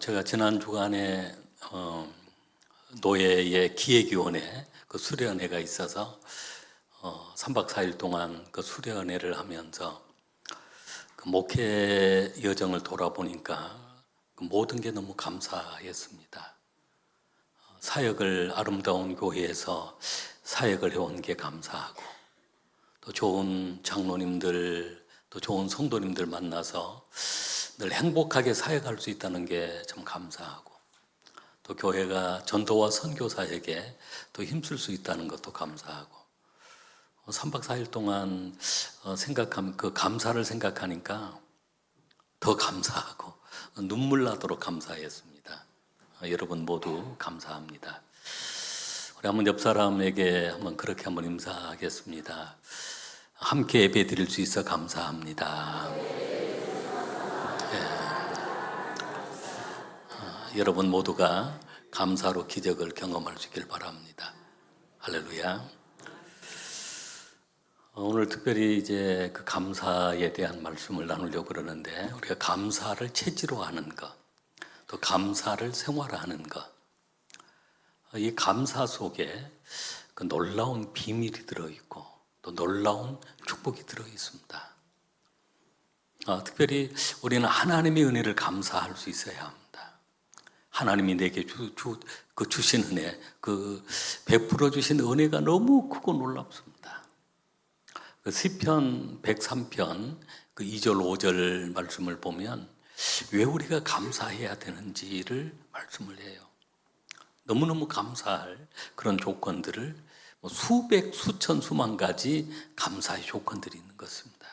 제가 지난 주간에 노예의 기획위원회 그 수련회가 있어서 3박 4일 동안 그 수련회를 하면서 그 목회 여정을 돌아보니까 그 모든 게 너무 감사했습니다. 사역을 아름다운 교회에서 사역을 해온 게 감사하고, 또 좋은 장로님들, 또 좋은 성도님들 만나서 늘 행복하게 사역할 수 있다는 게 참 감사하고, 또 교회가 전도와 선교 사역에 또 힘쓸 수 있다는 것도 감사하고, 3박 4일 동안 생각하면 그 감사를 생각하니까 더 감사하고 눈물 나도록 감사했습니다. 여러분 모두 감사합니다. 우리 한번 옆 사람에게 한번 그렇게 한번 인사하겠습니다. 함께 예배 드릴 수 있어 감사합니다. 여러분 모두가 감사로 기적을 경험할 수 있길 바랍니다. 할렐루야. 오늘 특별히 이제 그 감사에 대한 말씀을 나누려고 그러는데, 우리가 감사를 체질로 하는 것, 또 감사를 생활화하는 것, 이 감사 속에 그 놀라운 비밀이 들어있고 또 놀라운 축복이 들어있습니다. 특별히 우리는 하나님의 은혜를 감사할 수 있어야 합니다. 하나님이 내게 주신 은혜, 그 베풀어 주신 은혜가 너무 크고 놀랍습니다. 그 시편 103편 그 2절 5절 말씀을 보면 왜 우리가 감사해야 되는지를 말씀을 해요. 너무너무 감사할 그런 조건들을 수백, 수천, 수만 가지 감사의 조건들이 있는 것입니다.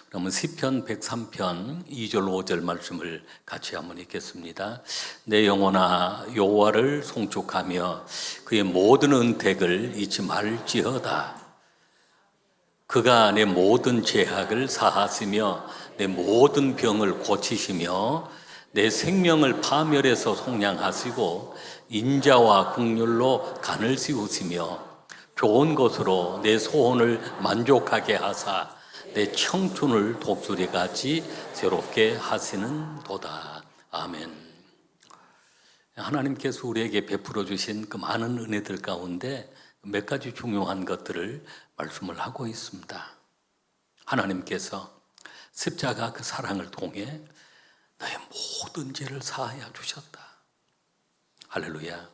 그러면 시편 103편 2절 5절 말씀을 같이 한번 읽겠습니다. 내 영혼아 여호와를 송축하며 그의 모든 은택을 잊지 말지어다. 그가 내 모든 죄악을 사하시며 내 모든 병을 고치시며 내 생명을 파멸해서 속량하시고 인자와 긍휼로 간을 씌우시며 좋은 것으로 내 소원을 만족하게 하사 내 청춘을 독수리같이 새롭게 하시는 도다. 아멘. 하나님께서 우리에게 베풀어 주신 그 많은 은혜들 가운데 몇 가지 중요한 것들을 말씀을 하고 있습니다. 하나님께서 십자가 그 사랑을 통해 너의 모든 죄를 사하여 주셨다. 할렐루야.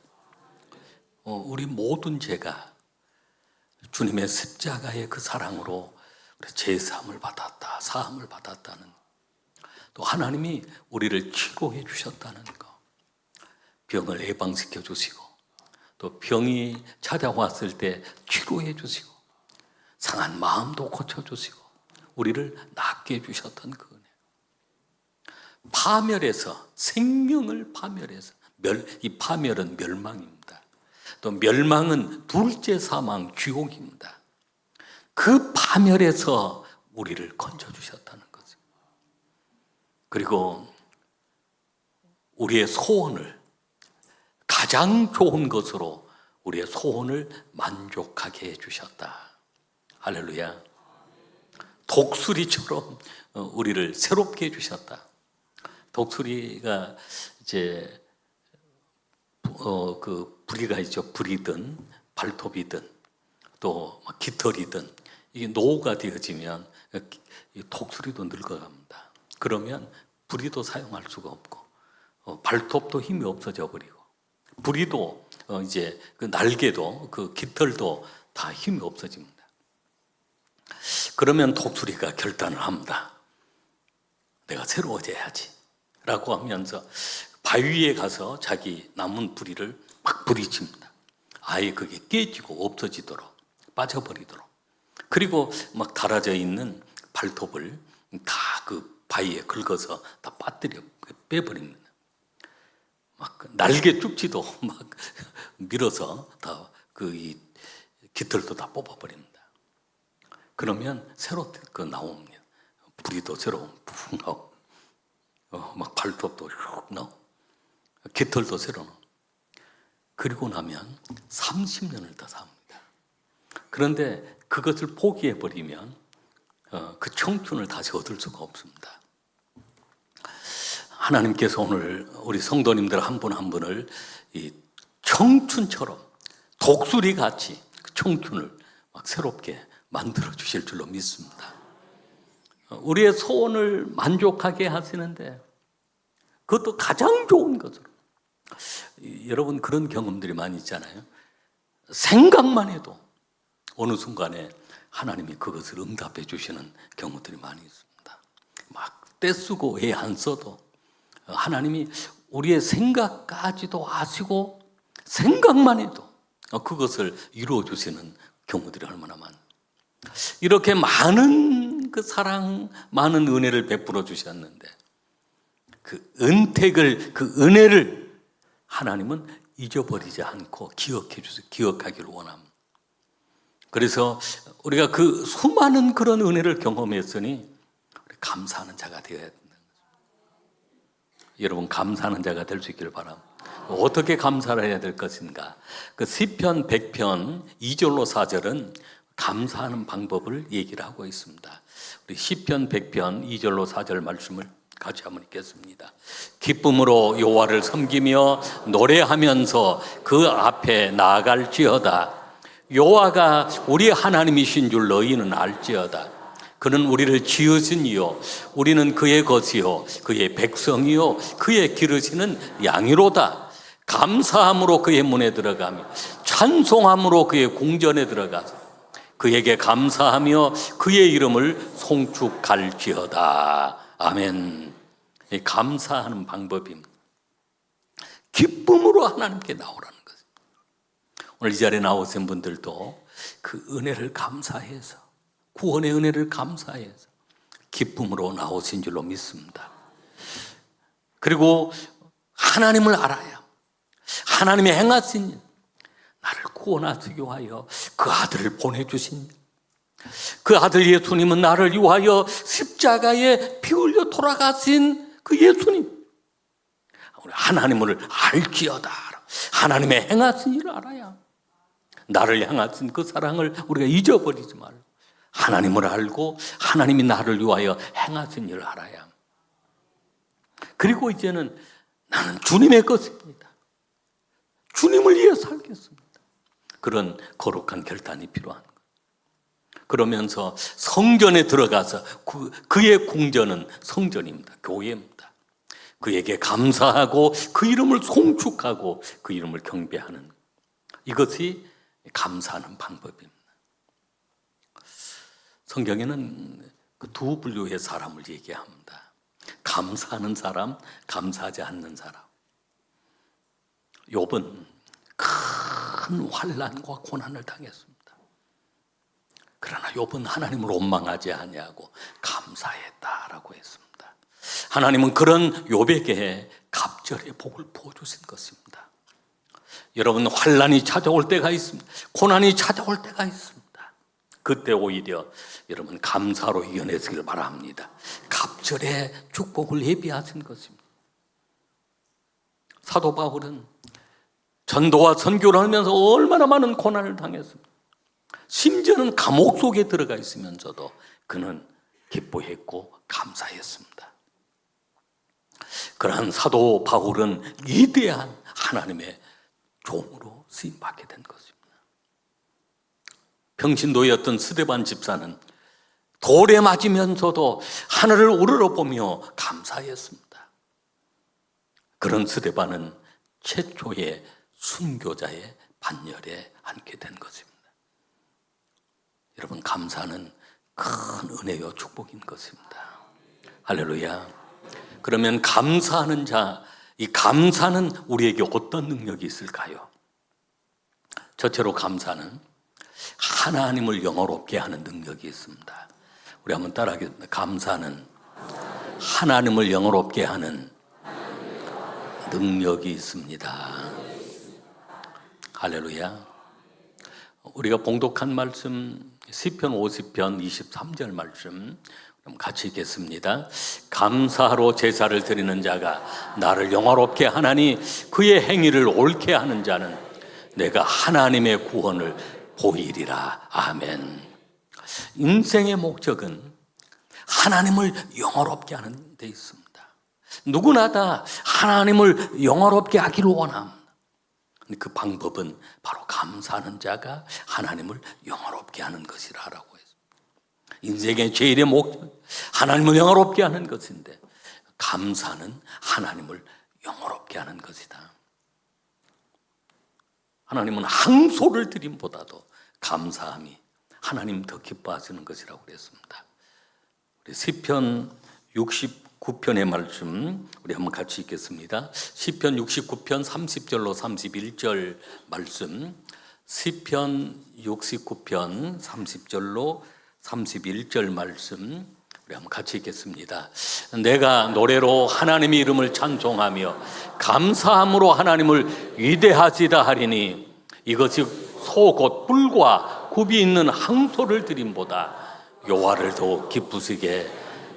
우리 모든 죄가 주님의 십자가의 그 사랑으로 죄 사함을 받았다, 사함을 받았다는, 또 하나님이 우리를 치료해 주셨다는 것, 병을 예방시켜 주시고 또 병이 찾아왔을 때 치료해 주시고 상한 마음도 고쳐주시고 우리를 낫게 해주셨던 그 은혜, 파멸해서 생명을 파멸해서 이 파멸은 멸망입니다. 또 멸망은 둘째 사망 지옥입니다. 그 파멸에서 우리를 건져주셨다는 거죠. 그리고 우리의 소원을 가장 좋은 것으로 우리의 소원을 만족하게 해주셨다. 할렐루야. 독수리처럼 우리를 새롭게 해주셨다. 독수리가 이제 그 부리가 있죠. 부리든 발톱이든 또 깃털이든 이게 노후가 되어지면 독수리도 늙어갑니다. 그러면 부리도 사용할 수가 없고 발톱도 힘이 없어져 버리고 부리도 이제 그 날개도 그 깃털도 다 힘이 없어집니다. 그러면 독수리가 결단을 합니다. 내가 새로워져야지 라고 하면서 바위에 가서 자기 남은 부리를 막 부리칩니다. 아예 그게 깨지고 없어지도록, 빠져버리도록. 그리고 막 달아져 있는 발톱을 다 그 바위에 긁어서 다 빠뜨려 빼버립니다. 막 날개 쭉지도 막 밀어서 다 그 이 깃털도 다 뽑아버립니다. 그러면 새로 그 나옵니다. 부리도 새로 푹 나오고, 막 발톱도 쭉 나오고, 깃털도 새로 나오고. 그리고 나면 30년을 더 삽니다. 그런데 그것을 포기해버리면 그 청춘을 다시 얻을 수가 없습니다. 하나님께서 오늘 우리 성도님들 한 분 한 분을 이 청춘처럼 독수리 같이 그 청춘을 막 새롭게 만들어 주실 줄로 믿습니다. 우리의 소원을 만족하게 하시는데 그것도 가장 좋은 것으로. 여러분 그런 경험들이 많이 있잖아요. 생각만 해도 어느 순간에 하나님이 그것을 응답해 주시는 경우들이 많이 있습니다. 막 떼쓰고 애 안 써도 하나님이 우리의 생각까지도 아시고 생각만 해도 그것을 이루어 주시는 경우들이 얼마나 많아요. 이렇게 많은 그 사랑, 많은 은혜를 베풀어 주셨는데 그 은택을, 그 은혜를 하나님은 잊어버리지 않고 기억해 주세요. 기억하기를 원합니다. 그래서 우리가 그 수많은 그런 은혜를 경험했으니 감사하는 자가 되어야 된다는 거죠. 여러분 감사하는 자가 될 수 있기를 바랍니다. 어떻게 감사를 해야 될 것인가? 그 시편 100편 2절로 4절은 감사하는 방법을 얘기를 하고 있습니다. 우리 시편 100편 2절로 4절 말씀을 같이 한번 읽겠습니다. 기쁨으로 여호와를 섬기며 노래하면서 그 앞에 나아갈지어다. 여호와가 우리 하나님이신 줄 너희는 알지어다. 그는 우리를 지으신 이요 우리는 그의 것이요 그의 백성이요 그의 기르시는 양이로다. 감사함으로 그의 문에 들어가며 찬송함으로 그의 공전에 들어가서 그에게 감사하며 그의 이름을 송축할지어다. 아멘. 감사하는 방법입니다. 기쁨으로 하나님께 나오라는 거죠. 오늘 이 자리에 나오신 분들도 그 은혜를 감사해서, 구원의 은혜를 감사해서 기쁨으로 나오신 줄로 믿습니다. 그리고 하나님을 알아야 하나님의 행하신 일, 나를 구원하시기 위하여 그 아들을 보내주신 그 아들 예수님은 나를 위하여 십자가에 피 흘려 돌아가신 그 예수님, 우리 하나님을 알지어다. 하나님의 행하신 일을 알아야 나를 향하신 그 사랑을 우리가 잊어버리지 말고 하나님을 알고 하나님이 나를 위하여 행하신 일을 알아야. 그리고 이제는 나는 주님의 것입니다. 주님을 위해 살겠습니다. 그런 거룩한 결단이 필요한 거예요. 그러면서 성전에 들어가서 그의 궁전은 성전입니다. 교회입니다. 그에게 감사하고 그 이름을 송축하고 그 이름을 경배하는, 이것이 감사하는 방법입니다. 성경에는 그 두 분류의 사람을 얘기합니다. 감사하는 사람, 감사하지 않는 사람. 욥은 큰 환난과 고난을 당했습니다. 그러나 욥은 하나님을 원망하지 아니하고 감사했다라고 했습니다. 하나님은 그런 욥에게 갑절의 복을 부어주신 것입니다. 여러분 환난이 찾아올 때가 있습니다. 고난이 찾아올 때가 있습니다. 그때 오히려 여러분 감사로 이겨내시길 바랍니다. 갑절의 축복을 예비하신 것입니다. 사도 바울은 전도와 선교를 하면서 얼마나 많은 고난을 당했습니다. 심지어는 감옥 속에 들어가 있으면서도 그는 기뻐했고 감사했습니다. 그러한 사도 바울은 위대한 하나님의 종으로 쓰임받게 된 것입니다. 평신도였던 스데반 집사는 돌에 맞으면서도 하늘을 우러러보며 감사했습니다. 그런 스데반은 최초의 순교자의 반열에 앉게 된 것입니다. 여러분 감사는 큰 은혜요 축복인 것입니다. 할렐루야. 그러면 감사하는 자, 이 감사는 우리에게 어떤 능력이 있을까요? 첫째로 감사는 하나님을 영화롭게 하는 능력이 있습니다. 우리 한번 따라하겠습니다. 감사는 하나님을 영화롭게 하는 능력이 있습니다. 할렐루야. 우리가 봉독한 말씀 시편 50편 23절 말씀 같이 읽겠습니다. 감사로 제사를 드리는 자가 나를 영화롭게 하나니 그의 행위를 옳게 하는 자는 내가 하나님의 구원을 보이리라. 아멘. 인생의 목적은 하나님을 영화롭게 하는 데 있습니다. 누구나 다 하나님을 영화롭게 하기를 원합니다. 그 방법은 바로 감사하는 자가 하나님을 영화롭게 하는 것이라고 했습니다. 인생의 제일의 목적, 하나님을 영화롭게 하는 것인데 감사는 하나님을 영화롭게 하는 것이다. 하나님은 항소를 드림보다도 감사함이 하나님 더 기뻐하시는 것이라고 그랬습니다. 우리 시편 69편의 말씀 우리 한번 같이 읽겠습니다. 시편 69편 30절로 31절 말씀, 시편 69편 30절로 31절 말씀 우리 한번 같이 읽겠습니다. 내가 노래로 하나님의 이름을 찬송하며 감사함으로 하나님을 위대하시다 하리니 이것이 소 곧 뿔과 굽이 있는 항소를 드림보다 여호와를 더 기쁘시게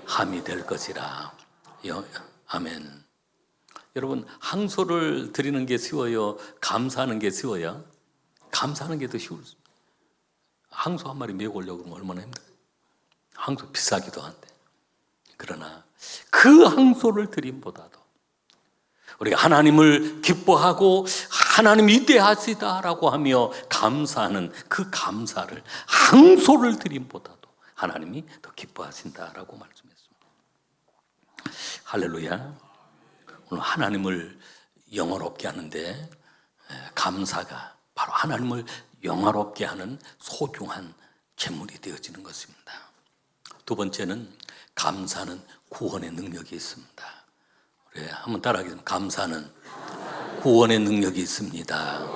함이 될 것이라. 아멘. 여러분, 항소를 드리는 게 쉬워요? 감사하는 게 쉬워요? 감사하는 게 더 쉬워요. 항소 한 마리 메고 오려고 그러면 얼마나 힘들어요. 항소 비싸기도 한데. 그러나 그 항소를 드림보다도 우리가 하나님을 기뻐하고 하나님 위대하시다라고 하며 감사하는 그 감사를 항소를 드림보다도 하나님이 더 기뻐하신다라고 말씀했습니다. 할렐루야. 오늘 하나님을 영화롭게 하는데 감사가 바로 하나님을 영화롭게 하는 소중한 제물이 되어지는 것입니다. 두 번째는 감사는 구원의 능력이 있습니다. 우리 한번 따라하겠습니다. 감사는 구원의 능력이 있습니다.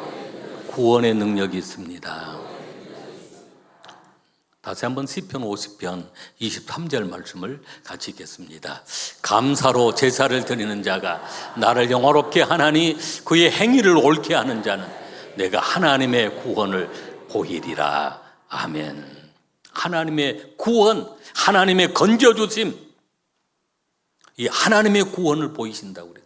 구원의 능력이 있습니다. 다시 한번 시편 50편 23절 말씀을 같이 읽겠습니다. 감사로 제사를 드리는 자가 나를 영화롭게 하나니 그의 행위를 옳게 하는 자는 내가 하나님의 구원을 보이리라. 아멘. 하나님의 구원, 하나님의 건져주심, 이 하나님의 구원을 보이신다고 그래요.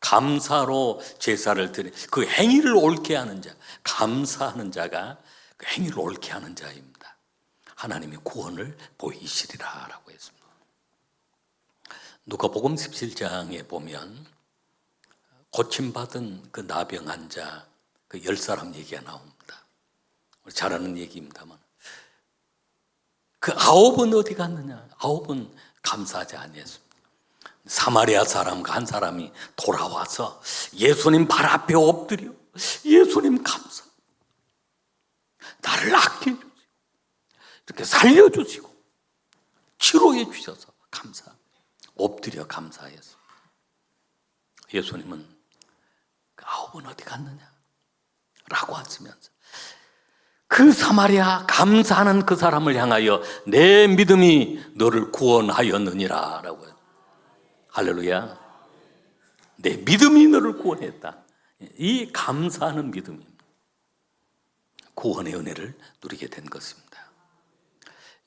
감사로 제사를 드리는 그 행위를 옳게 하는 자, 감사하는 자가 그 행위를 옳게 하는 자입니다. 하나님의 구원을 보이시리라 라고 했습니다. 누가복음 17장에 보면 고침받은 그 나병 자, 그 10사람 얘기가 나옵니다. 잘 아는 얘기입니다만 그 9은 어디 갔느냐? 9은 감사하지 아니했습니다. 사마리아 사람과 한 사람이 돌아와서 예수님 발 앞에 엎드려 예수님 감사, 나를 아껴주시고 이렇게 살려주시고 치료해 주셔서 감사, 엎드려 감사했습니다. 예수님은 그 9은 어디 갔느냐? 라고 하시면서 그 사마리아 감사하는 그 사람을 향하여 내 믿음이 너를 구원하였느니라 라고 해요. 할렐루야. 내 믿음이 너를 구원했다. 이 감사하는 믿음이 구원의 은혜를 누리게 된 것입니다.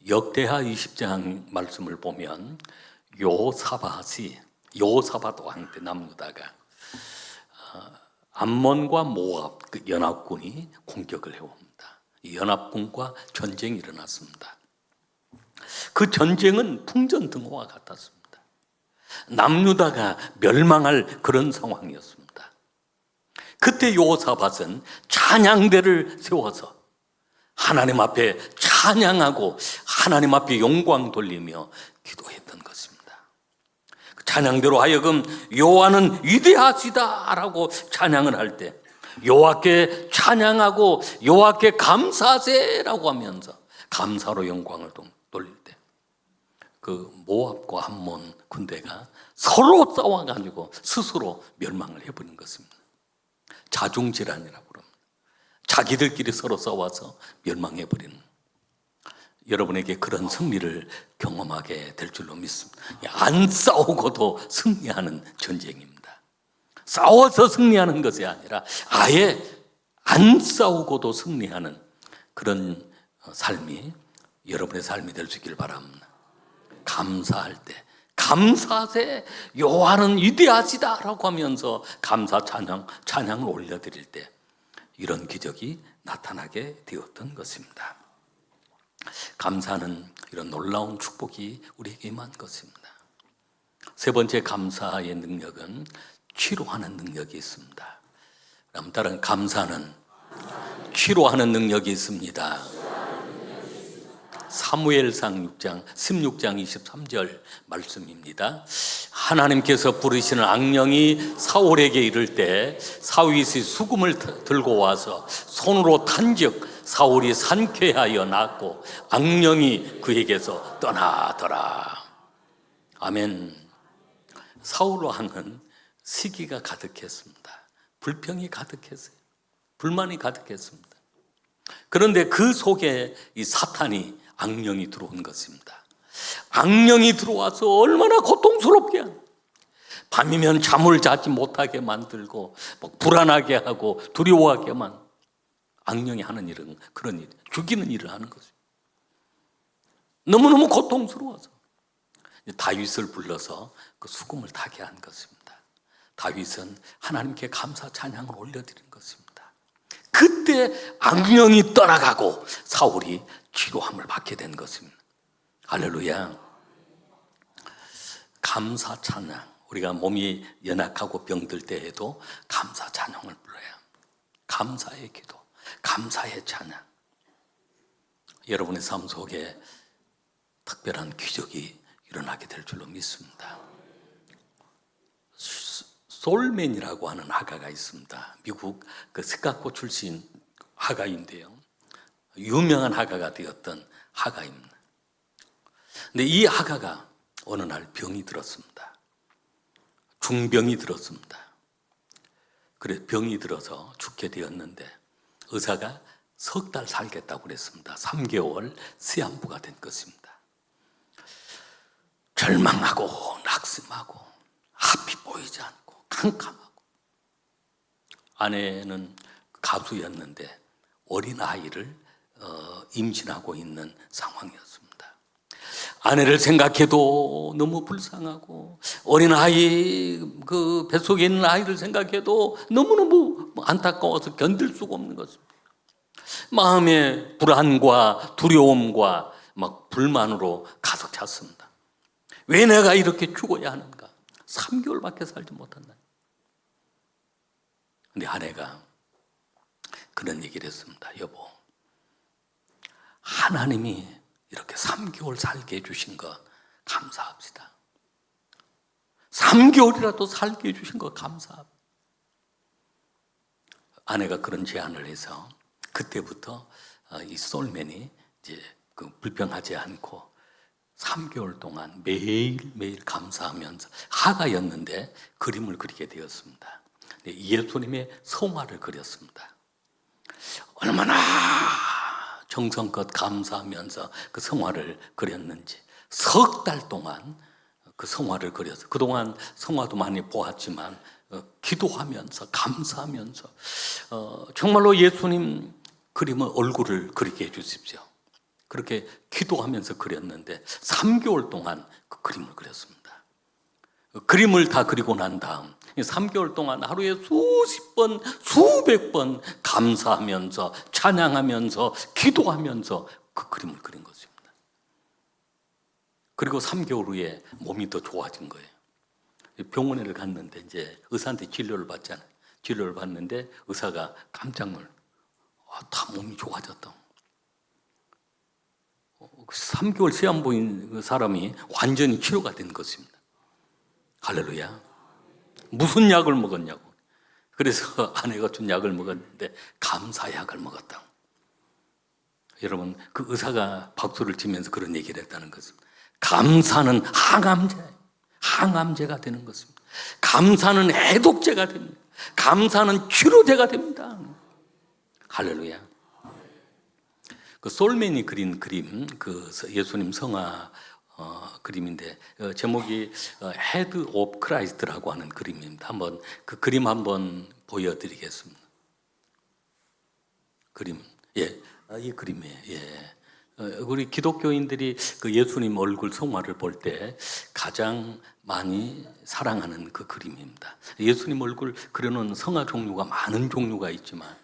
역대하 20장 말씀을 보면 여호사밧 왕 때 남유다가 암몬과 모압 그 연합군이 공격을 해옵니다. 이 연합군과 전쟁이 일어났습니다. 그 전쟁은 풍전등화와 같았습니다. 남유다가 멸망할 그런 상황이었습니다. 그때 여호사밧은 찬양대를 세워서 하나님 앞에 찬양하고 하나님 앞에 영광 돌리며 기도했던 것입니다. 찬양대로 하여금 여호와는 위대하시다라고 찬양을 할 때 여호와께 찬양하고 여호와께 감사하세라고 하면서 감사로 영광을 돌릴 때 그 모압과 암몬 군대가 서로 싸워가지고 스스로 멸망을 해버린 것입니다. 자중질환이라고 그럽니다. 자기들끼리 서로 싸워서 멸망해버리는, 여러분에게 그런 승리를 경험하게 될 줄로 믿습니다. 안 싸우고도 승리하는 전쟁입니다. 싸워서 승리하는 것이 아니라 아예 안 싸우고도 승리하는 그런 삶이 여러분의 삶이 될 수 있길 바랍니다. 감사할 때 감사하세 여호와는 위대하시다라고 하면서 감사 찬양을 올려드릴 때 이런 기적이 나타나게 되었던 것입니다. 감사는 이런 놀라운 축복이 우리에게 임한 것입니다. 세 번째 감사의 능력은 치료하는 능력이 있습니다. 그럼 다른 감사는 치료하는 능력이 있습니다. 사무엘상 6장 16장 23절 말씀입니다. 하나님께서 부르시는 악령이 사울에게 이를 때 사윗이 수금을 들고 와서 손으로 탄즉 사울이 산쾌하여 낫고 악령이 그에게서 떠나더라. 아멘. 사울왕은 시기가 가득했습니다. 불평이 가득했어요. 불만이 가득했습니다. 그런데 그 속에 이 사탄이 악령이 들어온 것입니다. 악령이 들어와서 얼마나 고통스럽게 하는, 밤이면 잠을 자지 못하게 만들고 불안하게 하고 두려워하게만, 악령이 하는 일은 그런 일, 죽이는 일을 하는 거죠. 너무너무 고통스러워서 다윗을 불러서 그 수금을 타게 한 것입니다. 다윗은 하나님께 감사 찬양을 올려드린 것입니다. 그때 악령이 떠나가고 사울이 치료함을 받게 된 것입니다. 할렐루야. 감사 찬양, 우리가 몸이 연약하고 병들 때에도 감사 찬양을 불러야 합니다. 감사의 기도, 감사의 찬양. 여러분의 삶 속에 특별한 기적이 일어나게 될 줄로 믿습니다. 솔맨이라고 하는 화가가 있습니다. 미국 그 시카고 출신 화가인데요. 유명한 화가가 되었던 화가입니다. 근데 이 화가가 어느 날 병이 들었습니다. 중병이 들었습니다. 그래 병이 들어서 죽게 되었는데 의사가 석 달 살겠다고 그랬습니다. 3개월 시한부가 된 것입니다. 절망하고 낙심하고 앞이 보이지 않고 캄캄하고, 아내는 가수였는데 어린아이를 임신하고 있는 상황이었습니다. 아내를 생각해도 너무 불쌍하고, 어린아이 그 뱃속에 있는 아이를 생각해도 너무너무 안타까워서 견딜 수가 없는 것입니다. 마음에 불안과 두려움과 막 불만으로 가득 찼습니다. 왜 내가 이렇게 죽어야 하는가? 3개월밖에 살지 못한다. 근데 아내가 그런 얘기를 했습니다. 여보, 하나님이 이렇게 3개월 살게 해주신 것 감사합시다. 3개월이라도 살게 해주신 것 감사합니다. 아내가 그런 제안을 해서 그때부터 이 솔맨이 이제 그 불평하지 않고 3개월 동안 매일매일 감사하면서, 화가였는데 그림을 그리게 되었습니다. 예수님의 성화를 그렸습니다. 얼마나 정성껏 감사하면서 그 성화를 그렸는지 석 달 동안 그 성화를 그려서, 그동안 성화도 많이 보았지만 기도하면서 감사하면서 정말로 예수님 그림을, 얼굴을 그리게 해주십시오. 그렇게 기도하면서 그렸는데 3개월 동안 그 그림을 그렸습니다. 그림을 다 그리고 난 다음 3개월 동안 하루에 수십 번, 수백 번 감사하면서 찬양하면서 기도하면서 그 그림을 그린 것입니다. 그리고 3개월 후에 몸이 더 좋아진 거예요. 병원에 갔는데 이제 의사한테 진료를 받잖아요. 진료를 받는데 의사가 깜짝 놀라, 다 몸이 좋아졌다. 3개월 시험 보인 사람이 완전히 치료가 된 것입니다. 할렐루야. 무슨 약을 먹었냐고. 그래서 아내가 준 약을 먹었는데 감사약을 먹었다. 여러분, 그 의사가 박수를 치면서 그런 얘기를 했다는 것입니다. 감사는 항암제가 되는 것입니다. 감사는 해독제가 됩니다. 감사는 치료제가 됩니다. 할렐루야. 그 솔맨이 그린 그림, 그 예수님 성화 그림인데 제목이 헤드 오브 크라이스트라고 하는 그림입니다. 한번 그 그림 한번 보여드리겠습니다. 그림, 이 그림이에요. 우리 기독교인들이 그 예수님 얼굴 성화를 볼 때 가장 많이 사랑하는 그 그림입니다. 예수님 얼굴 그려놓은 성화 종류가 많은 종류가 있지만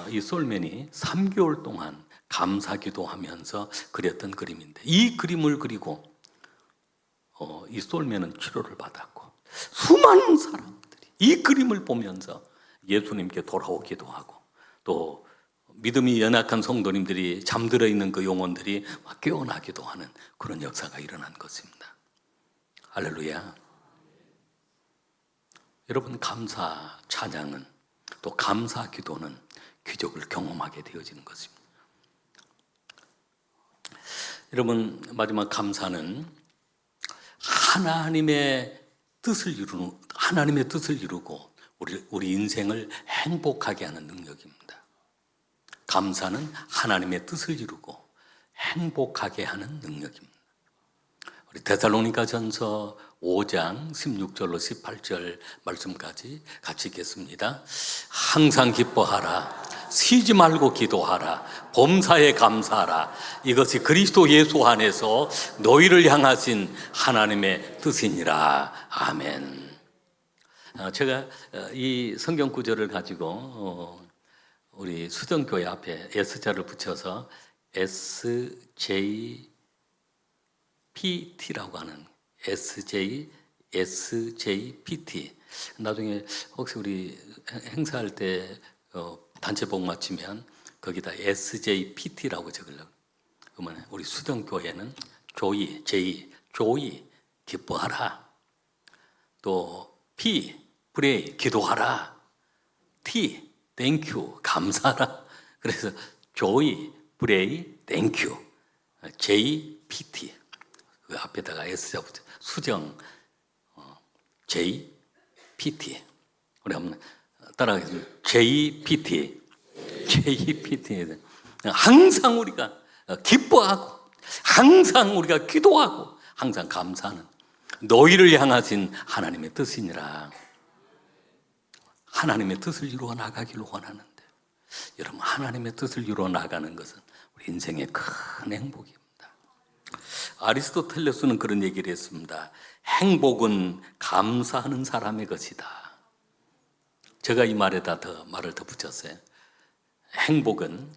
이 솔맨이 3개월 동안 감사기도 하면서 그렸던 그림인데, 이 그림을 그리고 이 쏠면은 치료를 받았고 수많은 사람들이 이 그림을 보면서 예수님께 돌아오기도 하고 또 믿음이 연약한 성도님들이 잠들어 있는 그 영혼들이 막 깨어나기도 하는 그런 역사가 일어난 것입니다. 할렐루야. 여러분, 감사 찬양은 또 감사 기도는 기적을 경험하게 되어지는 것입니다. 여러분, 마지막 감사는 하나님의 뜻을 이루고 우리 인생을 행복하게 하는 능력입니다. 감사는 하나님의 뜻을 이루고 행복하게 하는 능력입니다. 우리 데살로니가전서 5장 16절로 18절 말씀까지 같이 읽겠습니다. 항상 기뻐하라. 쉬지 말고 기도하라. 범사에 감사하라. 이것이 그리스도 예수 안에서 너희를 향하신 하나님의 뜻이니라. 아멘. 제가 이 성경 구절을 가지고 우리 수정교회 앞에 S자를 붙여서 SJPT라고 하는 SJPT. 나중에 혹시 우리 행사할 때 단체복 마치면 거기다 SJPT라고 적으려고. 그러면 우리 수정교회는 조이 기뻐하라. 또 P pray 기도하라. T thank you 감사하라. 그래서 joy pray thank you JPT 그 앞에다가 S자 붙여 수정 JPT. 우리 한번 따라하겠습니다. JPT. 항상 우리가 기뻐하고 항상 우리가 기도하고 항상 감사하는 너희를 향하신 하나님의 뜻이니라. 하나님의 뜻을 이루어 나가기를 원하는데 여러분, 하나님의 뜻을 이루어 나가는 것은 우리 인생의 큰 행복입니다. 아리스토텔레스는 그런 얘기를 했습니다. 행복은 감사하는 사람의 것이다. 제가 이 말에다 말을 더 붙였어요. 행복은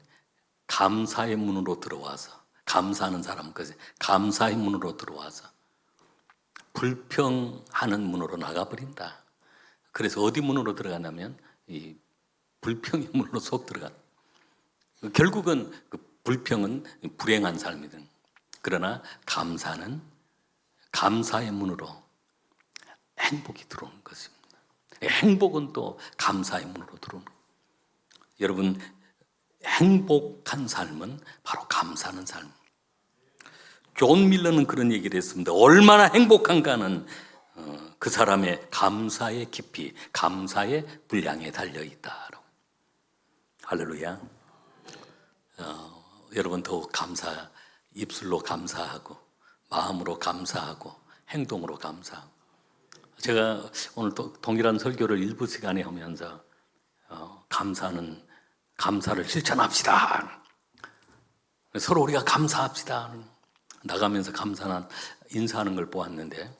감사의 문으로 들어와서 감사하는 사람 것이 감사의 문으로 들어와서 불평하는 문으로 나가버린다. 그래서 어디 문으로 들어가냐면 이 불평의 문으로 속 들어가. 결국은 그 불평은 불행한 삶이든 그러나 감사는 감사의 문으로 행복이 들어오는 것입니다. 행복은 또 감사의 문으로 들어오는 거예요. 여러분, 행복한 삶은 바로 감사하는 삶. 존 밀러는 그런 얘기를 했습니다. 얼마나 행복한가는 그 사람의 감사의 깊이, 감사의 분량에 달려있다. 할렐루야. 여러분, 더욱 입술로 감사하고 마음으로 감사하고 행동으로 감사하고. 제가 오늘 또 동일한 설교를 일부 시간에 하면서 감사를 실천합시다. 서로 우리가 감사합시다. 나가면서 감사한 인사하는 걸 보았는데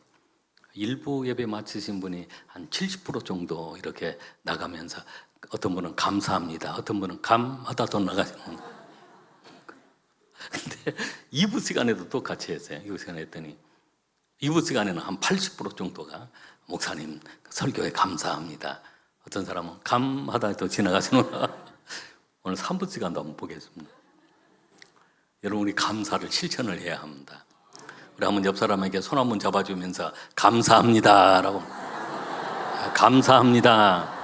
일부 예배 마치신 분이 한 70% 정도 이렇게 나가면서 어떤 분은 감사합니다. 어떤 분은 감하다 또 나가시는 거예요. 근데 2부 시간에도 똑같이 했어요. 2부 시간에 했더니 2부 시간에는 한 80% 정도가 목사님 설교에 감사합니다. 어떤 사람은 감하다 또 지나가시는 거예요. 오늘 3부 시간도 한번 보겠습니다. 여러분, 우리 감사를 실천을 해야 합니다. 우리 한번 옆 사람에게 손 한번 잡아주면서 감사합니다 라고 감사합니다.